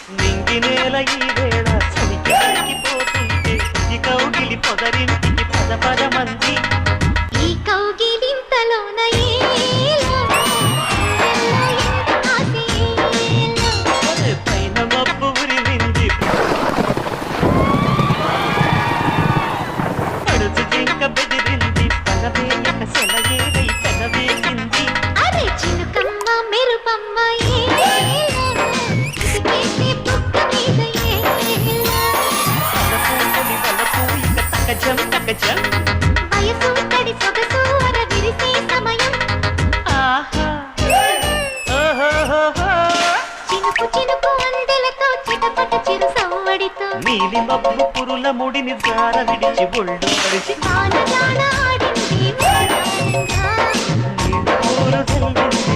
నింగి నేల ఈ వేళ చలికి కరిగిపోతుంటే ఈ కౌగిలి పొదరింటికి పద పదమంది ఈ కౌగిలింతలోన ఏలో ఆసేలో ఒరే పైన మబ్బు ఉరిమింది పడుచు జింక బెదిరింది పగవేయక సెలయేరై పెనవేసింది అరే చినుకమ్మ మెరుపమ్మ ఏలో ఇసుకేసే బుగ్గ మీద ఏలో పదపూకుని వలపు ఇక తకజం తకజం వయసు తడి సొగసు అర విరిసే సమయం ఆహా ఓహోహోహో చినుకు చినుకు అందెలతో చిటపట చిరు సవ్వడితో నీలి మబ్బు పురుల ముడిని జార విడిచి ఒళ్ళు మరిచి వాన జాన ఆడింది నీళ్ళు ఊరు చల్లింది